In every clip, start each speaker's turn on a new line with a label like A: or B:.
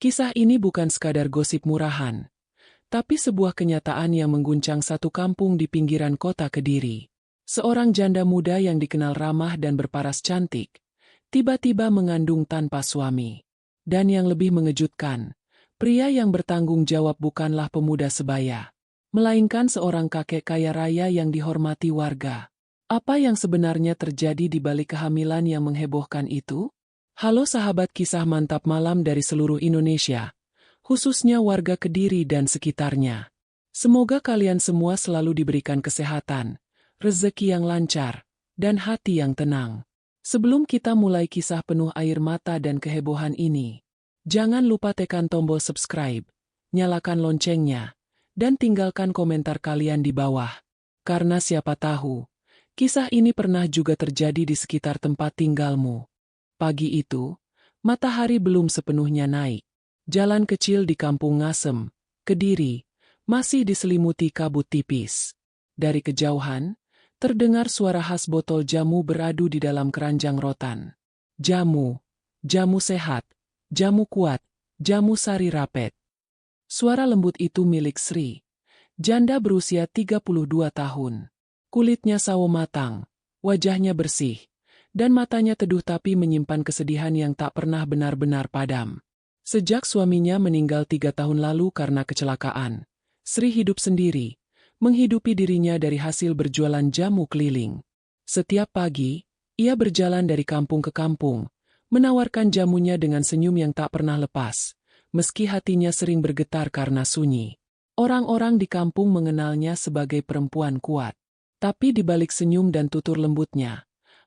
A: Kisah ini bukan sekadar gosip murahan, tapi sebuah kenyataan yang mengguncang satu kampung di pinggiran kota Kediri. Seorang janda muda yang dikenal ramah dan berparas cantik, tiba-tiba mengandung tanpa suami. Dan yang lebih mengejutkan, pria yang bertanggung jawab bukanlah pemuda sebaya, melainkan seorang kakek kaya raya yang dihormati warga. Apa yang sebenarnya terjadi di balik kehamilan yang menghebohkan itu? Halo sahabat kisah mantap malam dari seluruh Indonesia, khususnya warga Kediri dan sekitarnya. Semoga kalian semua selalu diberikan kesehatan, rezeki yang lancar, dan hati yang tenang. Sebelum kita mulai kisah penuh air mata dan kehebohan ini, jangan lupa tekan tombol subscribe, nyalakan loncengnya, dan tinggalkan komentar kalian di bawah. Karena siapa tahu, kisah ini pernah juga terjadi di sekitar tempat tinggalmu. Pagi itu, matahari belum sepenuhnya naik. Jalan kecil di Kampung Ngasem, Kediri, masih diselimuti kabut tipis. Dari kejauhan, terdengar suara khas botol jamu beradu di dalam keranjang rotan. Jamu, jamu sehat, jamu kuat, jamu sari rapet. Suara lembut itu milik Sri, janda berusia 32 tahun. Kulitnya sawo matang, wajahnya bersih, dan matanya teduh tapi menyimpan kesedihan yang tak pernah benar-benar padam. Sejak suaminya meninggal 3 tahun lalu karena kecelakaan, Sri hidup sendiri, menghidupi dirinya dari hasil berjualan jamu keliling. Setiap pagi, ia berjalan dari kampung ke kampung, menawarkan jamunya dengan senyum yang tak pernah lepas, meski hatinya sering bergetar karena sunyi. Orang-orang di kampung mengenalnya sebagai perempuan kuat. Tapi di balik senyum dan tutur lembutnya,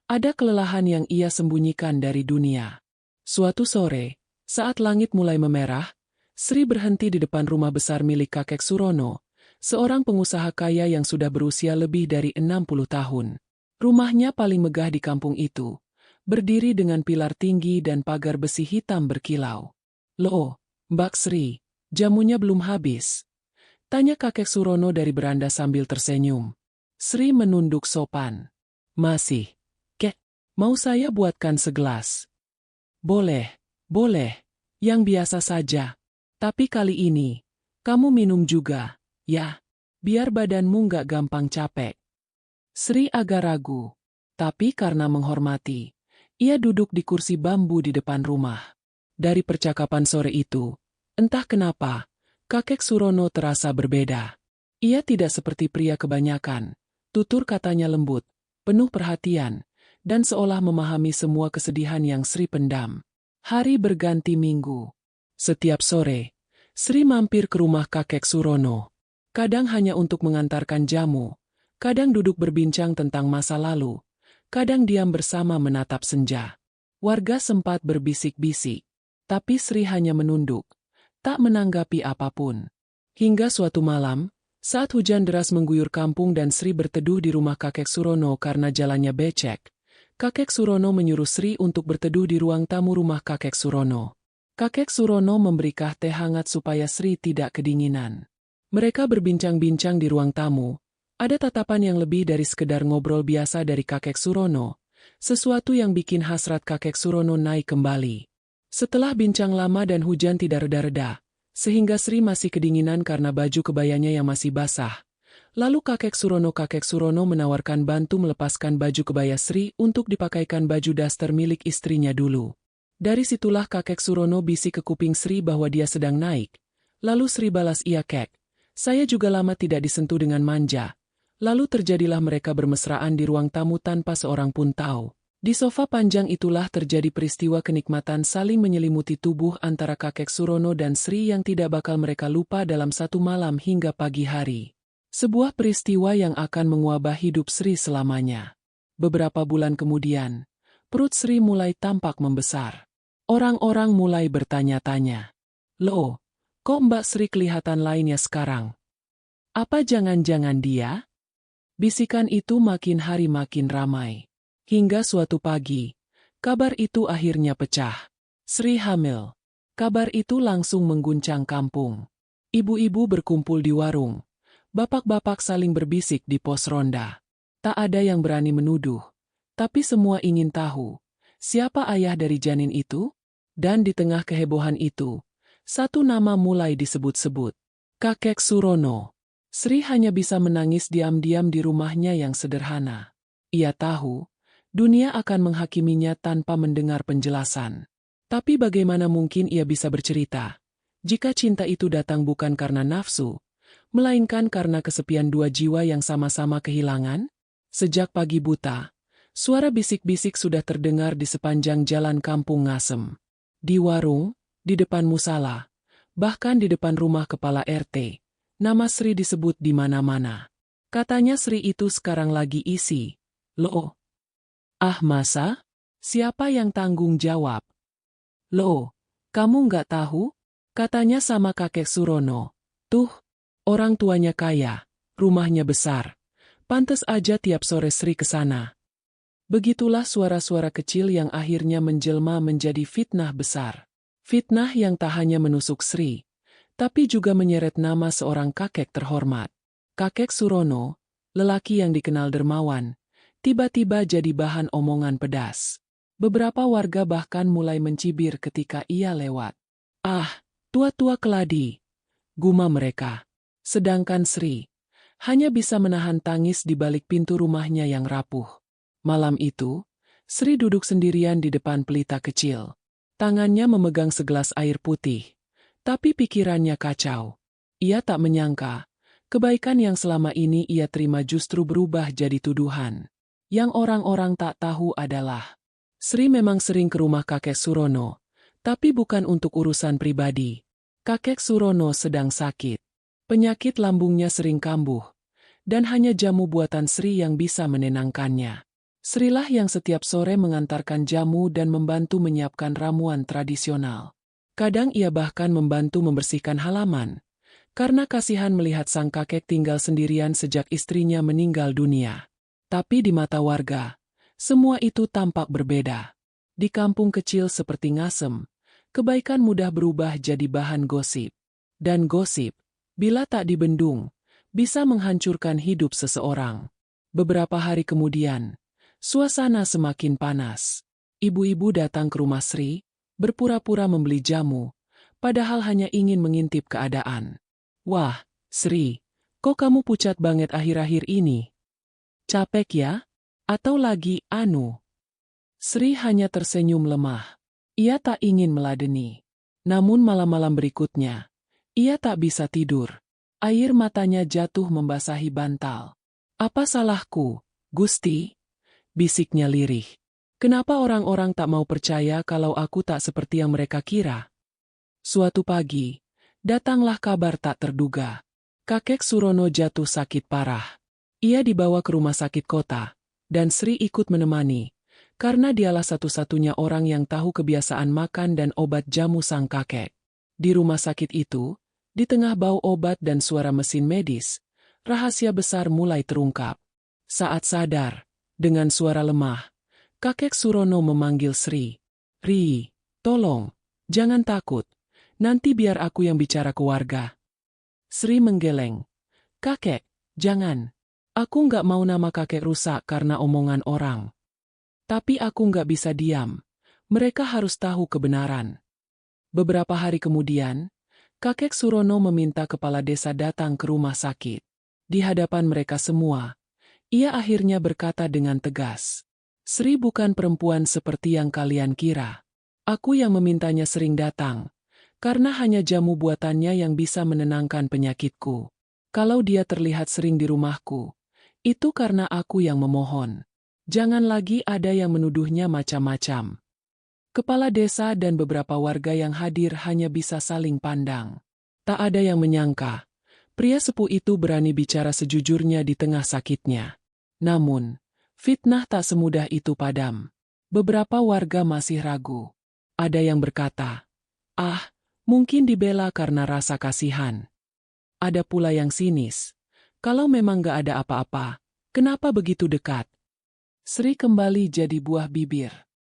A: ada kelelahan yang ia sembunyikan dari dunia. Suatu sore, saat langit mulai memerah, Sri berhenti di depan rumah besar milik kakek Surono, seorang pengusaha kaya yang sudah berusia lebih dari 60 tahun. Rumahnya paling megah di kampung itu, berdiri dengan pilar tinggi dan pagar besi hitam berkilau. "Loh, Mbak Sri, jamunya belum habis?" tanya kakek Surono dari beranda sambil tersenyum. Sri menunduk sopan. "Masih, Kek. Mau saya buatkan segelas?" "Boleh, boleh. Yang biasa saja. Tapi kali ini, kamu minum juga, ya, biar badanmu nggak gampang capek." Sri agak ragu, tapi karena menghormati, ia duduk di kursi bambu di depan rumah. Dari percakapan sore itu, entah kenapa, kakek Surono terasa berbeda. Ia tidak seperti pria kebanyakan. Tutur katanya lembut, penuh perhatian, dan seolah memahami semua kesedihan yang Sri pendam. Hari berganti minggu. Setiap sore, Sri mampir ke rumah kakek Surono. Kadang hanya untuk mengantarkan jamu, kadang duduk berbincang tentang masa lalu, kadang diam bersama menatap senja. Warga sempat berbisik-bisik, tapi Sri hanya menunduk, tak menanggapi apapun. Hingga suatu malam, saat hujan deras mengguyur kampung dan Sri berteduh di rumah kakek Surono karena jalannya becek, kakek Surono menyuruh Sri untuk berteduh di ruang tamu rumah kakek Surono. Kakek Surono memberi teh hangat supaya Sri tidak kedinginan. Mereka berbincang-bincang di ruang tamu. Ada tatapan yang lebih dari sekedar ngobrol biasa dari kakek Surono, sesuatu yang bikin hasrat kakek Surono naik kembali. Setelah bincang lama dan hujan tidak reda-reda, sehingga Sri masih kedinginan karena baju kebayanya yang masih basah. Lalu kakek Surono menawarkan bantu melepaskan baju kebaya Sri untuk dipakaikan baju daster milik istrinya dulu. Dari situlah kakek Surono bisik ke kuping Sri bahwa dia sedang naik. Lalu Sri balas, "Iya kek, saya juga lama tidak disentuh," dengan manja. Lalu terjadilah mereka bermesraan di ruang tamu tanpa seorang pun tahu. Di sofa panjang itulah terjadi peristiwa kenikmatan saling menyelimuti tubuh antara kakek Surono dan Sri yang tidak bakal mereka lupa dalam satu malam hingga pagi hari. Sebuah peristiwa yang akan mengubah hidup Sri selamanya. Beberapa bulan kemudian, perut Sri mulai tampak membesar. Orang-orang mulai bertanya-tanya, "Loh, kok Mbak Sri kelihatan lainnya sekarang? Apa jangan-jangan dia?" Bisikan itu makin hari makin ramai. Hingga suatu pagi, kabar itu akhirnya pecah. Sri hamil. Kabar itu langsung mengguncang kampung. Ibu-ibu berkumpul di warung. Bapak-bapak saling berbisik di pos ronda. Tak ada yang berani menuduh. Tapi semua ingin tahu, siapa ayah dari janin itu? Dan di tengah kehebohan itu, Satu nama mulai disebut-sebut. Kakek Surono. Sri hanya bisa menangis diam-diam di rumahnya yang sederhana. Ia tahu, dunia akan menghakiminya tanpa mendengar penjelasan. Tapi bagaimana mungkin ia bisa bercerita, jika cinta itu datang bukan karena nafsu, melainkan karena kesepian dua jiwa yang sama-sama kehilangan? Sejak pagi buta, suara bisik-bisik sudah terdengar di sepanjang jalan kampung Ngasem. Di warung, di depan musala, bahkan di depan rumah kepala RT, nama Sri disebut di mana-mana. Katanya Sri itu sekarang lagi isi. Loh? Ah masa? Siapa yang tanggung jawab? Loh, kamu nggak tahu? Katanya sama kakek Surono. Tuh, orang tuanya kaya, rumahnya besar. Pantes aja tiap sore Sri ke sana. Begitulah suara-suara kecil yang akhirnya menjelma menjadi fitnah besar. Fitnah yang tak hanya menusuk Sri, tapi juga menyeret nama seorang kakek terhormat. Kakek Surono, lelaki yang dikenal dermawan, tiba-tiba jadi bahan omongan pedas. Beberapa warga bahkan mulai mencibir ketika ia lewat. Ah, tua-tua keladi, gumam mereka. Sedangkan Sri hanya bisa menahan tangis di balik pintu rumahnya yang rapuh. Malam itu, Sri duduk sendirian di depan pelita kecil. Tangannya memegang segelas air putih, tapi pikirannya kacau. Ia tak menyangka, kebaikan yang selama ini ia terima justru berubah jadi tuduhan. Yang orang-orang tak tahu adalah, Sri memang sering ke rumah kakek Surono, tapi bukan untuk urusan pribadi. Kakek Surono sedang sakit. Penyakit lambungnya sering kambuh, dan hanya jamu buatan Sri yang bisa menenangkannya. Srilah yang setiap sore mengantarkan jamu dan membantu menyiapkan ramuan tradisional. Kadang ia bahkan membantu membersihkan halaman, karena kasihan melihat sang kakek tinggal sendirian sejak istrinya meninggal dunia. Tapi di mata warga, semua itu tampak berbeda. Di kampung kecil seperti Ngasem, kebaikan mudah berubah jadi bahan gosip. Dan gosip, bila tak dibendung, bisa menghancurkan hidup seseorang. Beberapa hari kemudian, suasana semakin panas. Ibu-ibu datang ke rumah Sri, berpura-pura membeli jamu, padahal hanya ingin mengintip keadaan. Wah, Sri, kok kamu pucat banget akhir-akhir ini? Capek ya? Atau lagi, Sri hanya tersenyum lemah. Ia tak ingin meladeni. Namun malam-malam berikutnya, ia tak bisa tidur. Air matanya jatuh membasahi bantal. Apa salahku, Gusti? Bisiknya lirih. Kenapa orang-orang tak mau percaya kalau aku tak seperti yang mereka kira? Suatu pagi, datanglah kabar tak terduga. Kakek Surono jatuh sakit parah. Ia dibawa ke rumah sakit kota, dan Sri ikut menemani, karena dialah satu-satunya orang yang tahu kebiasaan makan dan obat jamu sang kakek. Di rumah sakit itu, di tengah bau obat dan suara mesin medis, rahasia besar mulai terungkap. Saat sadar, dengan suara lemah, kakek Surono memanggil Sri. Ri, tolong, jangan takut, nanti biar aku yang bicara ke warga. Sri menggeleng. Kakek, jangan. Aku nggak mau nama kakek rusak karena omongan orang. Tapi aku nggak bisa diam. Mereka harus tahu kebenaran. Beberapa hari kemudian, kakek Surono meminta kepala desa datang ke rumah sakit. Di hadapan mereka semua, ia akhirnya berkata dengan tegas, Sri bukan perempuan seperti yang kalian kira. Aku yang memintanya sering datang, karena hanya jamu buatannya yang bisa menenangkan penyakitku. Kalau dia terlihat sering di rumahku, itu karena aku yang memohon. Jangan lagi ada yang menuduhnya macam-macam. Kepala desa dan beberapa warga yang hadir hanya bisa saling pandang. Tak ada yang menyangka, pria sepuh itu berani bicara sejujurnya di tengah sakitnya. Namun, fitnah tak semudah itu padam. Beberapa warga masih ragu. Ada yang berkata, mungkin dibela karena rasa kasihan. Ada pula yang sinis. Kalau memang gak ada apa-apa, kenapa begitu dekat? Sri kembali jadi buah bibir.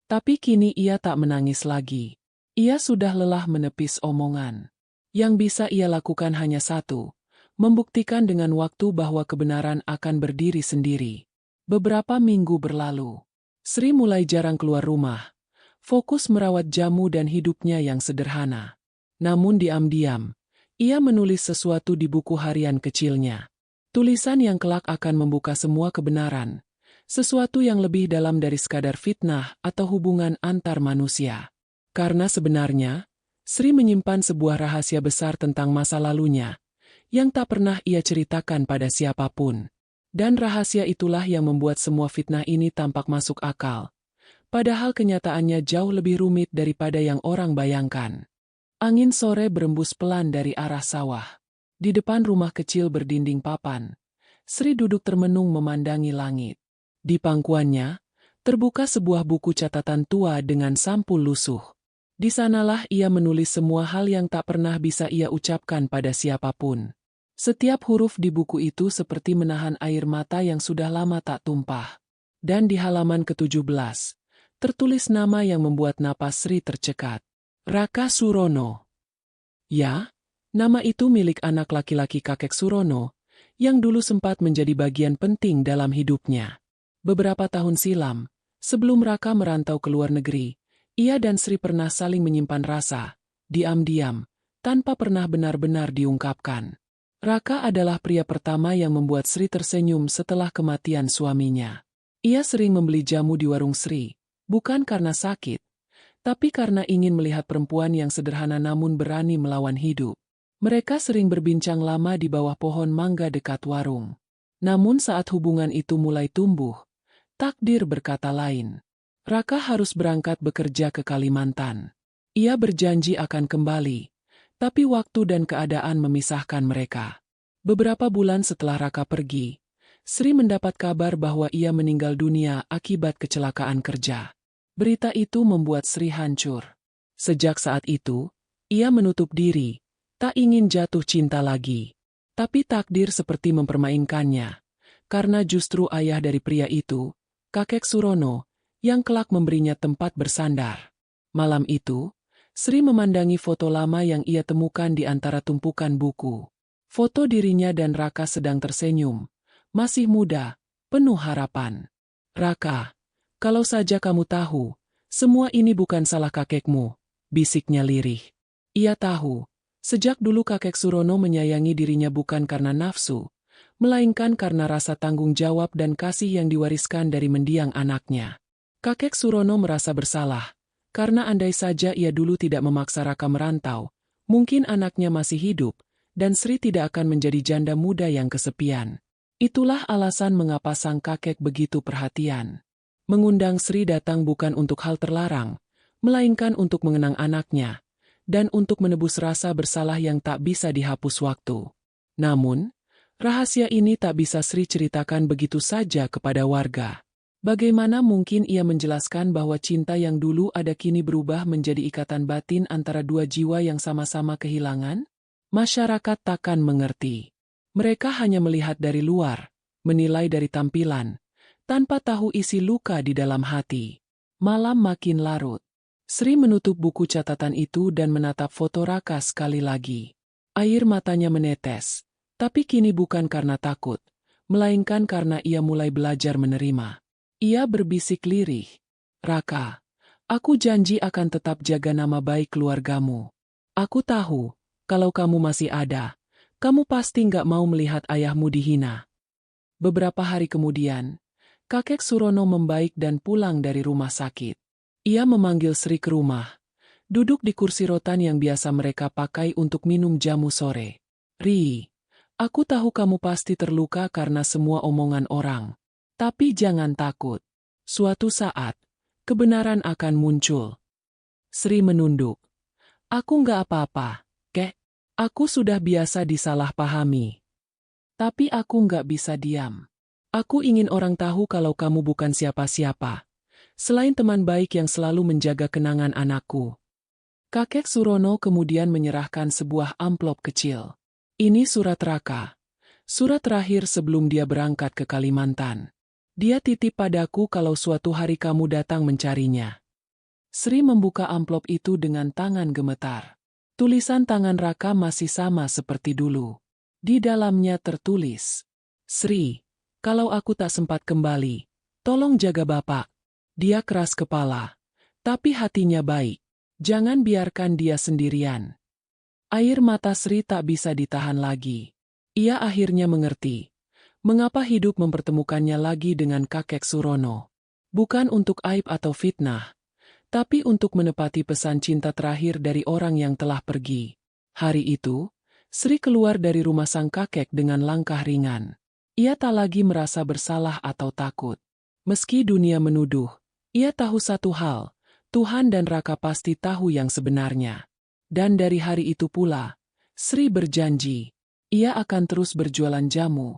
A: Tapi kini ia tak menangis lagi. Ia sudah lelah menepis omongan. Yang bisa ia lakukan hanya satu, membuktikan dengan waktu bahwa kebenaran akan berdiri sendiri. Beberapa minggu berlalu. Sri mulai jarang keluar rumah, fokus merawat jamu dan hidupnya yang sederhana. Namun diam-diam, ia menulis sesuatu di buku harian kecilnya. Tulisan yang kelak akan membuka semua kebenaran. Sesuatu yang lebih dalam dari sekadar fitnah atau hubungan antar manusia. Karena sebenarnya, Sri menyimpan sebuah rahasia besar tentang masa lalunya, yang tak pernah ia ceritakan pada siapapun. Dan rahasia itulah yang membuat semua fitnah ini tampak masuk akal. Padahal kenyataannya jauh lebih rumit daripada yang orang bayangkan. Angin sore berembus pelan dari arah sawah. Di depan rumah kecil berdinding papan, Sri duduk termenung memandangi langit. Di pangkuannya, terbuka sebuah buku catatan tua dengan sampul lusuh. Di sanalah ia menulis semua hal yang tak pernah bisa ia ucapkan pada siapapun. Setiap huruf di buku itu seperti menahan air mata yang sudah lama tak tumpah. Dan di halaman ke-17, tertulis nama yang membuat napas Sri tercekat. Raka Surono. Ya, nama itu milik anak laki-laki kakek Surono, yang dulu sempat menjadi bagian penting dalam hidupnya. Beberapa tahun silam, sebelum Raka merantau ke luar negeri, ia dan Sri pernah saling menyimpan rasa, diam-diam, tanpa pernah benar-benar diungkapkan. Raka adalah pria pertama yang membuat Sri tersenyum setelah kematian suaminya. Ia sering membeli jamu di warung Sri, bukan karena sakit, tapi karena ingin melihat perempuan yang sederhana namun berani melawan hidup. Mereka sering berbincang lama di bawah pohon mangga dekat warung. Namun saat hubungan itu mulai tumbuh, takdir berkata lain. Raka harus berangkat bekerja ke Kalimantan. Ia berjanji akan kembali, tapi waktu dan keadaan memisahkan mereka. Beberapa bulan setelah Raka pergi, Sri mendapat kabar bahwa ia meninggal dunia akibat kecelakaan kerja. Berita itu membuat Sri hancur. Sejak saat itu, ia menutup diri, tak ingin jatuh cinta lagi. Tapi takdir seperti mempermainkannya, karena justru ayah dari pria itu, kakek Surono, yang kelak memberinya tempat bersandar. Malam itu, Sri memandangi foto lama yang ia temukan di antara tumpukan buku. Foto dirinya dan Raka sedang tersenyum, masih muda, penuh harapan. Raka, kalau saja kamu tahu, semua ini bukan salah kakekmu, bisiknya lirih. Ia tahu, sejak dulu kakek Surono menyayangi dirinya bukan karena nafsu, melainkan karena rasa tanggung jawab dan kasih yang diwariskan dari mendiang anaknya. Kakek Surono merasa bersalah, karena andai saja ia dulu tidak memaksa Raka merantau, mungkin anaknya masih hidup, dan Sri tidak akan menjadi janda muda yang kesepian. Itulah alasan mengapa sang kakek begitu perhatian. Mengundang Sri datang bukan untuk hal terlarang, melainkan untuk mengenang anaknya, dan untuk menebus rasa bersalah yang tak bisa dihapus waktu. Namun, rahasia ini tak bisa Sri ceritakan begitu saja kepada warga. Bagaimana mungkin ia menjelaskan bahwa cinta yang dulu ada kini berubah menjadi ikatan batin antara dua jiwa yang sama-sama kehilangan? Masyarakat takkan mengerti. Mereka hanya melihat dari luar, menilai dari tampilan, tanpa tahu isi luka di dalam hati. Malam makin larut. Sri menutup buku catatan itu dan menatap foto Raka sekali lagi. Air matanya menetes. Tapi kini bukan karena takut, melainkan karena ia mulai belajar menerima. Ia berbisik lirih. Raka, aku janji akan tetap jaga nama baik keluargamu. Aku tahu, kalau kamu masih ada, kamu pasti nggak mau melihat ayahmu dihina. Beberapa hari kemudian, kakek Surono membaik dan pulang dari rumah sakit. Ia memanggil Sri ke rumah, duduk di kursi rotan yang biasa mereka pakai untuk minum jamu sore. Ri, aku tahu kamu pasti terluka karena semua omongan orang. Tapi jangan takut. Suatu saat, kebenaran akan muncul. Sri menunduk. Aku nggak apa-apa, kek. Aku sudah biasa disalahpahami. Tapi aku nggak bisa diam. Aku ingin orang tahu kalau kamu bukan siapa-siapa. Selain teman baik yang selalu menjaga kenangan anakku. Kakek Surono kemudian menyerahkan sebuah amplop kecil. Ini surat Raka. Surat terakhir sebelum dia berangkat ke Kalimantan. Dia titip padaku kalau suatu hari kamu datang mencarinya. Sri membuka amplop itu dengan tangan gemetar. Tulisan tangan Raka masih sama seperti dulu. Di dalamnya tertulis, Sri, kalau aku tak sempat kembali, tolong jaga Bapak. Dia keras kepala, tapi hatinya baik. Jangan biarkan dia sendirian. Air mata Sri tak bisa ditahan lagi. Ia akhirnya mengerti mengapa hidup mempertemukannya lagi dengan kakek Surono. Bukan untuk aib atau fitnah, tapi untuk menepati pesan cinta terakhir dari orang yang telah pergi. Hari itu, Sri keluar dari rumah sang kakek dengan langkah ringan. Ia tak lagi merasa bersalah atau takut. Meski dunia menuduh, ia tahu satu hal, Tuhan dan Raka pasti tahu yang sebenarnya. Dan dari hari itu pula, Sri berjanji, ia akan terus berjualan jamu,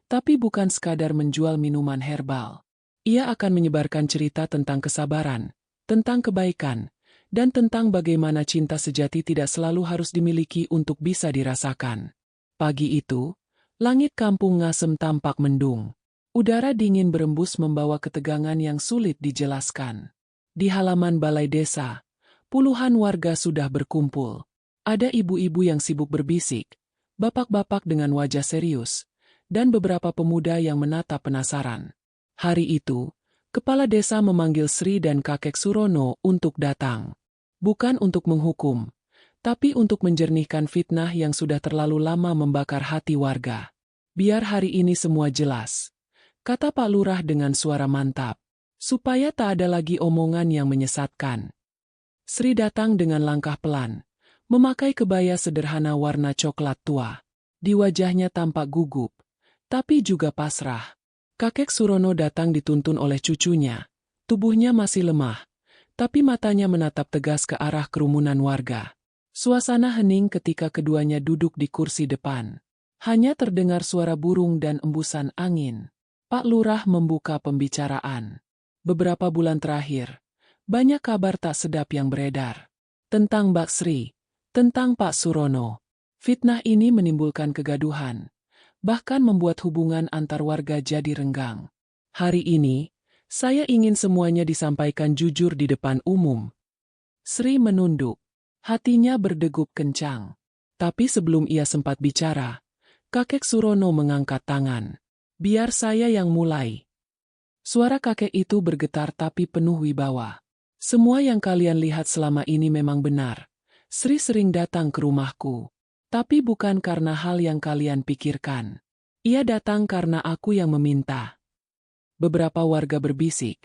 A: tapi bukan sekadar menjual minuman herbal. Ia akan menyebarkan cerita tentang kesabaran, tentang kebaikan, dan tentang bagaimana cinta sejati tidak selalu harus dimiliki untuk bisa dirasakan. Pagi itu, langit kampung Ngasem tampak mendung. Udara dingin berembus membawa ketegangan yang sulit dijelaskan. Di halaman balai desa, puluhan warga sudah berkumpul. Ada ibu-ibu yang sibuk berbisik, bapak-bapak dengan wajah serius, dan beberapa pemuda yang menatap penasaran. Hari itu, kepala desa memanggil Sri dan kakek Surono untuk datang. Bukan untuk menghukum, tapi untuk menjernihkan fitnah yang sudah terlalu lama membakar hati warga. Biar hari ini semua jelas, kata Pak Lurah dengan suara mantap, supaya tak ada lagi omongan yang menyesatkan. Sri datang dengan langkah pelan, memakai kebaya sederhana warna coklat tua. Di wajahnya tampak gugup, tapi juga pasrah. Kakek Surono datang dituntun oleh cucunya. Tubuhnya masih lemah, tapi matanya menatap tegas ke arah kerumunan warga. Suasana hening ketika keduanya duduk di kursi depan. Hanya terdengar suara burung dan embusan angin. Pak Lurah membuka pembicaraan. Beberapa bulan terakhir, banyak kabar tak sedap yang beredar. Tentang Mbak Sri, tentang Pak Surono. Fitnah ini menimbulkan kegaduhan, bahkan membuat hubungan antar warga jadi renggang. Hari ini, saya ingin semuanya disampaikan jujur di depan umum. Sri menunduk. Hatinya berdegup kencang. Tapi sebelum ia sempat bicara, kakek Surono mengangkat tangan. Biar saya yang mulai. Suara kakek itu bergetar tapi penuh wibawa. Semua yang kalian lihat selama ini memang benar. Sri sering datang ke rumahku. Tapi bukan karena hal yang kalian pikirkan. Ia datang karena aku yang meminta. Beberapa warga berbisik,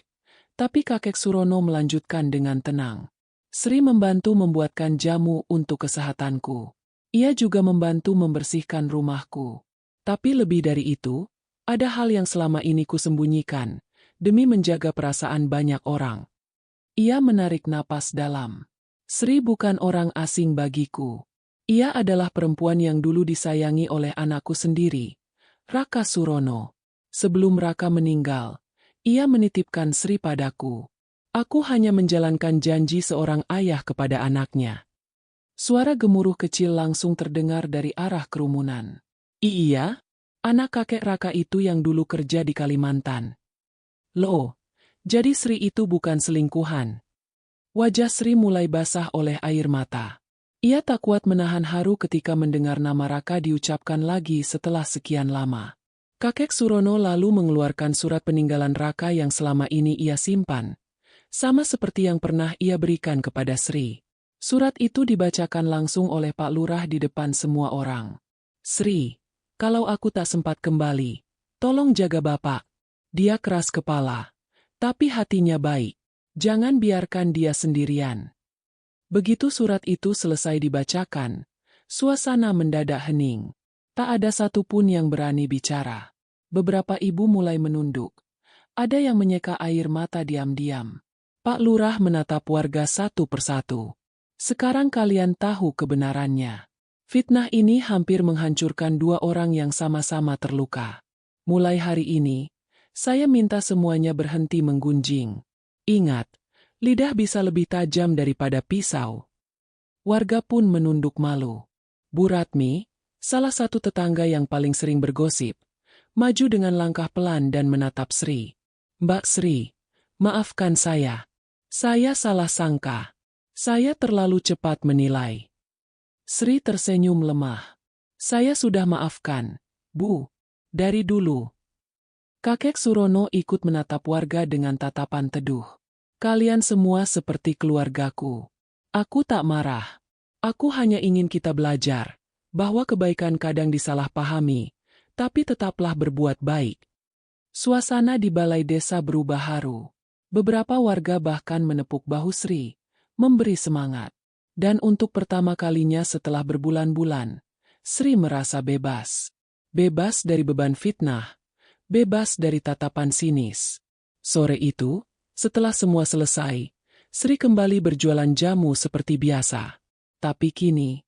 A: tapi kakek Surono melanjutkan dengan tenang. Sri membantu membuatkan jamu untuk kesehatanku. Ia juga membantu membersihkan rumahku. Tapi lebih dari itu, ada hal yang selama ini kusembunyikan, demi menjaga perasaan banyak orang. Ia menarik napas dalam. Sri bukan orang asing bagiku. Ia adalah perempuan yang dulu disayangi oleh anakku sendiri, Raka Surono. Sebelum Raka meninggal, ia menitipkan Sri padaku. Aku hanya menjalankan janji seorang ayah kepada anaknya. Suara gemuruh kecil langsung terdengar dari arah kerumunan. Iya, anak kakek Raka itu yang dulu kerja di Kalimantan. Loh, jadi Sri itu bukan selingkuhan. Wajah Sri mulai basah oleh air mata. Ia tak kuat menahan haru ketika mendengar nama Raka diucapkan lagi setelah sekian lama. Kakek Surono lalu mengeluarkan surat peninggalan Raka yang selama ini ia simpan, sama seperti yang pernah ia berikan kepada Sri. Surat itu dibacakan langsung oleh Pak Lurah di depan semua orang. Sri, kalau aku tak sempat kembali, tolong jaga Bapak. Dia keras kepala, tapi hatinya baik. Jangan biarkan dia sendirian. Begitu surat itu selesai dibacakan, suasana mendadak hening. Tak ada satupun yang berani bicara. Beberapa ibu mulai menunduk. Ada yang menyeka air mata diam-diam. Pak Lurah menatap warga satu persatu. Sekarang kalian tahu kebenarannya. Fitnah ini hampir menghancurkan dua orang yang sama-sama terluka. Mulai hari ini, saya minta semuanya berhenti menggunjing. Ingat, lidah bisa lebih tajam daripada pisau. Warga pun menunduk malu. Bu Ratmi, salah satu tetangga yang paling sering bergosip, maju dengan langkah pelan dan menatap Sri. Mbak Sri, maafkan saya. Saya salah sangka. Saya terlalu cepat menilai. Sri tersenyum lemah. Saya sudah maafkan, Bu. Dari dulu. Kakek Surono ikut menatap warga dengan tatapan teduh. Kalian semua seperti keluargaku. Aku tak marah. Aku hanya ingin kita belajar bahwa kebaikan kadang disalahpahami, tapi tetaplah berbuat baik. Suasana di balai desa berubah haru. Beberapa warga bahkan menepuk bahu Sri, memberi semangat. Dan untuk pertama kalinya setelah berbulan-bulan, Sri merasa bebas. Bebas dari beban fitnah, bebas dari tatapan sinis. Sore itu, setelah semua selesai, Sri kembali berjualan jamu seperti biasa. Tapi kini,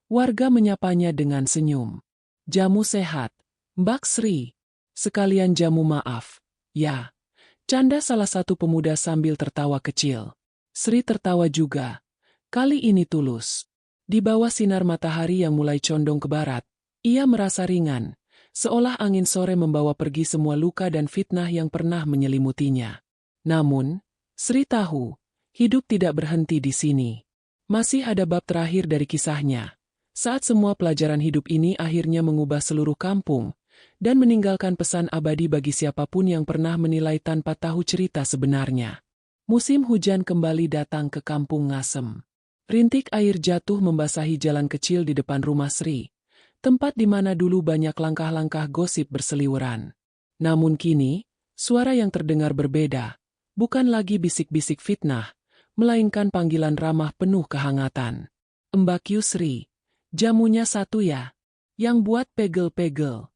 A: warga menyapanya dengan senyum. Jamu sehat, Mbak Sri. Sekalian jamu maaf. Ya, canda salah satu pemuda sambil tertawa kecil. Sri tertawa juga. Kali ini tulus. Di bawah sinar matahari yang mulai condong ke barat, ia merasa ringan, seolah angin sore membawa pergi semua luka dan fitnah yang pernah menyelimutinya. Namun, Sri tahu, hidup tidak berhenti di sini. Masih ada bab terakhir dari kisahnya. Saat semua pelajaran hidup ini akhirnya mengubah seluruh kampung, dan meninggalkan pesan abadi bagi siapapun yang pernah menilai tanpa tahu cerita sebenarnya. Musim hujan kembali datang ke kampung Ngasem. Rintik air jatuh membasahi jalan kecil di depan rumah Sri, tempat di mana dulu banyak langkah-langkah gosip berseliweran. Namun kini, suara yang terdengar berbeda, bukan lagi bisik-bisik fitnah, melainkan panggilan ramah penuh kehangatan. Mbak Yusri, jamunya satu ya, yang buat pegel-pegel.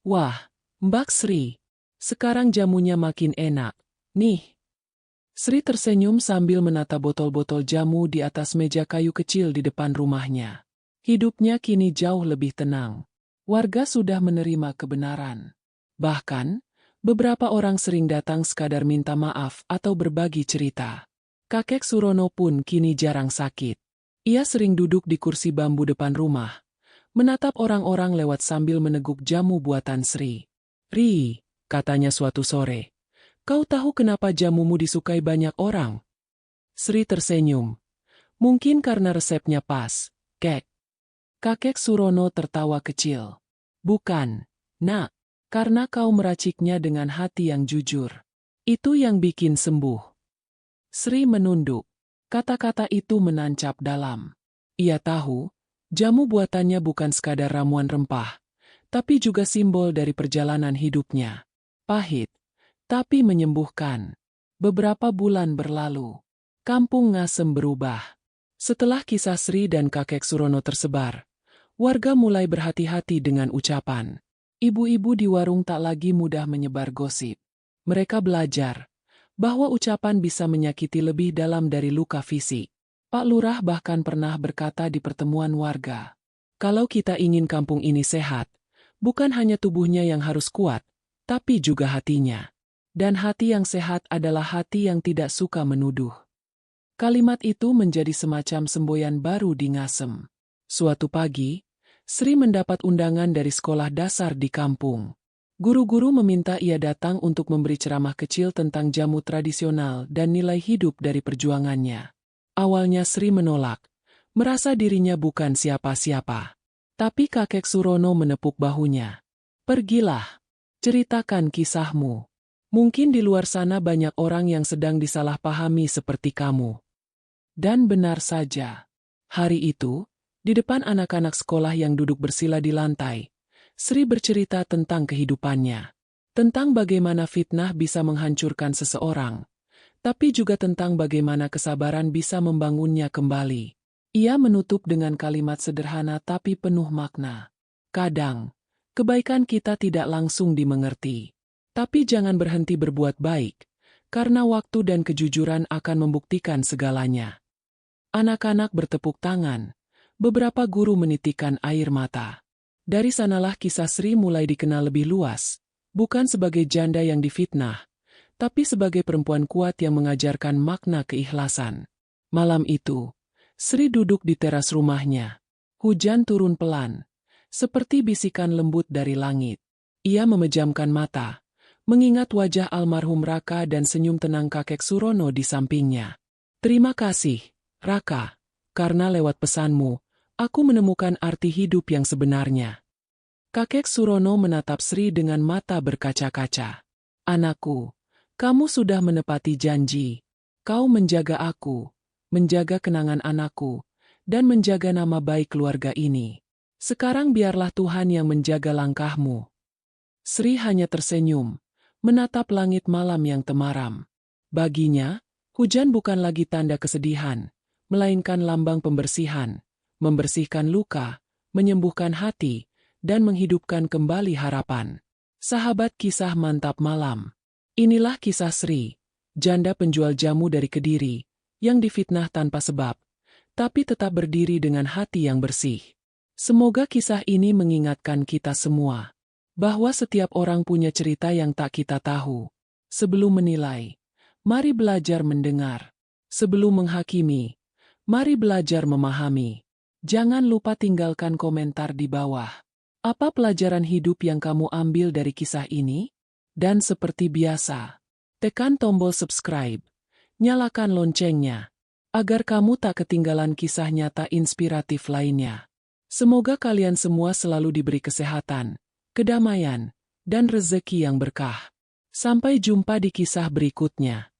A: Wah, Mbak Sri, sekarang jamunya makin enak, nih. Sri tersenyum sambil menata botol-botol jamu di atas meja kayu kecil di depan rumahnya. Hidupnya kini jauh lebih tenang. Warga sudah menerima kebenaran. Bahkan, beberapa orang sering datang sekadar minta maaf atau berbagi cerita. Kakek Surono pun kini jarang sakit. Ia sering duduk di kursi bambu depan rumah, menatap orang-orang lewat sambil meneguk jamu buatan Sri. "Ri," katanya suatu sore, "kau tahu kenapa jamumu disukai banyak orang?" Sri tersenyum. "Mungkin karena resepnya pas, Kek." Kakek Surono tertawa kecil. "Bukan, Nak, karena kau meraciknya dengan hati yang jujur. Itu yang bikin sembuh." Sri menunduk. Kata-kata itu menancap dalam. Ia tahu, jamu buatannya bukan sekadar ramuan rempah, tapi juga simbol dari perjalanan hidupnya. Pahit, tapi menyembuhkan. Beberapa bulan berlalu. Kampung Ngasem berubah. Setelah kisah Sri dan kakek Surono tersebar, warga mulai berhati-hati dengan ucapan. Ibu-ibu di warung tak lagi mudah menyebar gosip. Mereka belajar bahwa ucapan bisa menyakiti lebih dalam dari luka fisik. Pak Lurah bahkan pernah berkata di pertemuan warga, "Kalau kita ingin kampung ini sehat, bukan hanya tubuhnya yang harus kuat, tapi juga hatinya. Dan hati yang sehat adalah hati yang tidak suka menuduh." Kalimat itu menjadi semacam semboyan baru di Ngasem. Suatu pagi, Sri mendapat undangan dari sekolah dasar di kampung. Guru-guru meminta ia datang untuk memberi ceramah kecil tentang jamu tradisional dan nilai hidup dari perjuangannya. Awalnya Sri menolak, merasa dirinya bukan siapa-siapa. Tapi kakek Surono menepuk bahunya. "Pergilah, ceritakan kisahmu. Mungkin di luar sana banyak orang yang sedang disalahpahami seperti kamu." Dan benar saja. Hari itu, di depan anak-anak sekolah yang duduk bersila di lantai, Sri bercerita tentang kehidupannya. Tentang bagaimana fitnah bisa menghancurkan seseorang, tapi juga tentang bagaimana kesabaran bisa membangunnya kembali. Ia menutup dengan kalimat sederhana tapi penuh makna. "Kadang, kebaikan kita tidak langsung dimengerti. Tapi jangan berhenti berbuat baik, karena waktu dan kejujuran akan membuktikan segalanya." Anak-anak bertepuk tangan. Beberapa guru menitikkan air mata. Dari sanalah kisah Sri mulai dikenal lebih luas, bukan sebagai janda yang difitnah, tapi sebagai perempuan kuat yang mengajarkan makna keikhlasan. Malam itu, Sri duduk di teras rumahnya. Hujan turun pelan, seperti bisikan lembut dari langit. Ia memejamkan mata, mengingat wajah almarhum Raka dan senyum tenang kakek Surono di sampingnya. "Terima kasih, Raka, karena lewat pesanmu, aku menemukan arti hidup yang sebenarnya." Kakek Surono menatap Sri dengan mata berkaca-kaca. "Anakku, kamu sudah menepati janji. Kau menjaga aku, menjaga kenangan anakku, dan menjaga nama baik keluarga ini. Sekarang biarlah Tuhan yang menjaga langkahmu. Sri hanya tersenyum, menatap langit malam yang temaram. Baginya, hujan bukan lagi tanda kesedihan, melainkan lambang pembersihan, membersihkan luka, menyembuhkan hati, dan menghidupkan kembali harapan. Sahabat kisah mantap malam. Inilah kisah Sri, janda penjual jamu dari Kediri, yang difitnah tanpa sebab, tapi tetap berdiri dengan hati yang bersih. Semoga kisah ini mengingatkan kita semua, bahwa setiap orang punya cerita yang tak kita tahu. Sebelum menilai, mari belajar mendengar. Sebelum menghakimi, mari belajar memahami. Jangan lupa tinggalkan komentar di bawah. Apa pelajaran hidup yang kamu ambil dari kisah ini? Dan seperti biasa, tekan tombol subscribe, nyalakan loncengnya, agar kamu tak ketinggalan kisah nyata inspiratif lainnya. Semoga kalian semua selalu diberi kesehatan, kedamaian, dan rezeki yang berkah. Sampai jumpa di kisah berikutnya.